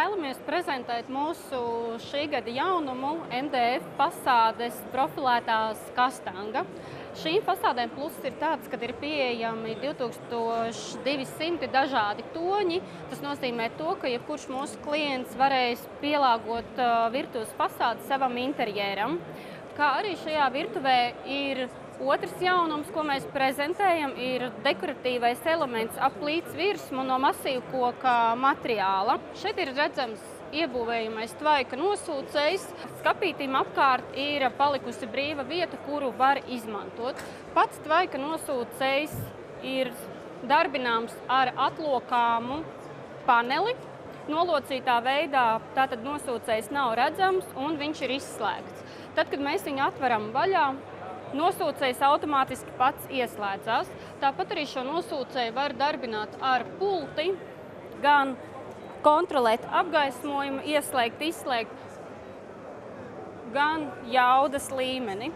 vēlamies prezentēt mūsu šī gada jaunumu MDF fasādes profilētās kastanga. Šīm fasādēm pluss ir tāds, ka ir pieejami 2200 dažādi toņi. Tas nozīmē to, ka jebkurš mūsu klients varēs pielāgot virtuves fasādi savam interjeram. Kā arī šajā virtuvē ir otrs jaunums, ko mēs prezentējam, ir dekoratīvais elements ap līdz virsmu no masīva koka materiāla. Šeit ir redzams iebūvējamais tvaika nosūcējs. Skapītim apkārt ir palikusi brīva vieta, kuru var izmantot. Pats tvaika nosūcējs ir darbināms ar atlokāmu paneli. Nolocītā veidā tātad nosūcējs nav redzams un viņš ir izslēgts. Tad, kad mēs viņu atveram vaļā, nosūcējs automātiski pats ieslēdzās. Tāpat arī šo nosūcēju var darbināt ar pulti, gan kontrolēt apgaismojumu, ieslēgt, izslēgt, gan jaudas līmeni.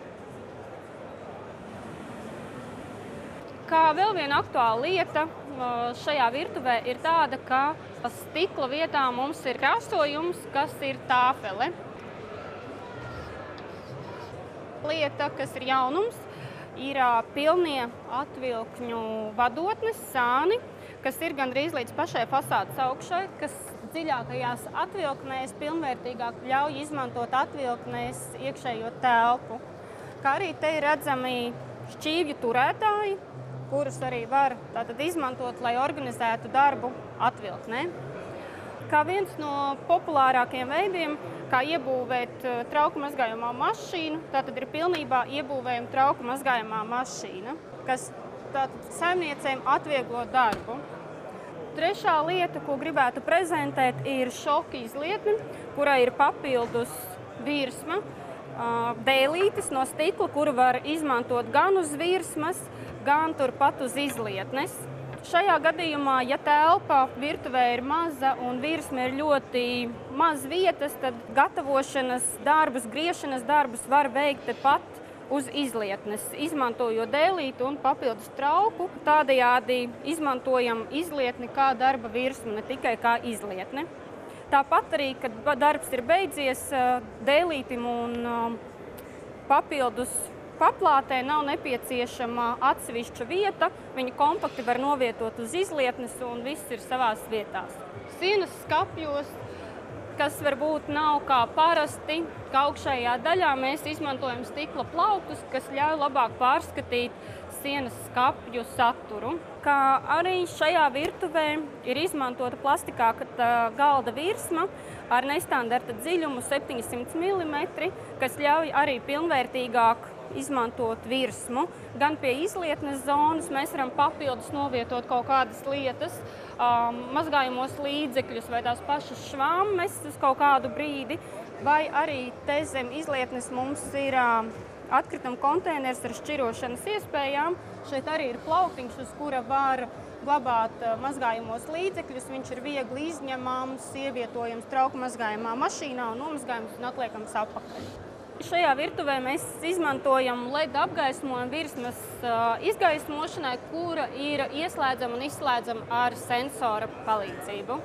Kā vēl viena aktuāla lieta šajā virtuvē ir tāda, ka stikla vietā mums ir krāsojums, kas ir tāfele. Lieta, kas ir jaunums, ir pilnie atvilkņu vadotnes, sāni, kas ir gandrīz līdz pašai fasādes augšai, kas dziļākajās atvilknēs pilnvērtīgāk ļauj izmantot atvilknēs iekšējo telpu. Kā arī te ir redzami šķīvju turētāji, kurus arī var tātad izmantot, lai organizētu darbu atvilknē. Kā viens no populārākajiem veidiem, kā iebūvēt trauku mazgājamā mašīnu, tātad ir pilnībā iebūvējama trauku mazgājamā mašīna, kas tātad saimniecēm atvieglo darbu. Trešā lieta, ko gribētu prezentēt, ir šoka izlietne, kurai ir papildus virsma, dēlītis no stikla, kuru var izmantot gan uz virsmas, gan turpat uz izlietnes. Šajā gadījumā, ja telpa virtuvē ir maza un virsma ir ļoti maz vietas, tad gatavošanas darbus, griešanas darbus var veikt tepat uz izlietnes, izmantojot dēlīti un papildus trauku. Tādējādi izmantojam izlietni kā darba virsmu, ne tikai kā izlietne. Tāpat arī, kad darbs ir beidzies, dēlītim un papildus paplātē nav nepieciešama atsevišķa vieta. Viņi kompakti var novietot uz izlietnes un viss ir savās vietās. Sienas skapjos, kas varbūt nav kā parasti, ka augšējā daļā mēs izmantojam stikla plauktus, kas ļauj labāk pārskatīt sienas skapju saturu. Kā arī šajā virtuvē ir izmantota plastikāta galda virsma ar nestandarta dziļumu 700 mm, kas ļauj arī pilnvērtīgāk izmantot virsmu. Gan pie izlietnes zonas mēs varam papildus novietot kaut kādas lietas, mazgājumos līdzekļus vai tās pašas švāmes uz kaut kādu brīdi, vai arī te zem izlietnes mums ir atkrituma konteiners ar šķirošanas iespējām. Šeit arī ir plauktiņš, uz kura var glabāt mazgājumos līdzekļus. Viņš ir viegli izņemams, ievietojams trauku mazgājumā mašīnā un nomazgājums un atliekams atpakaļ. Šajā virtuvē mēs izmantojam LED apgaismojumu virsmas izgaismošanai, kura ir ieslēdzama un izslēdzama ar sensora palīdzību.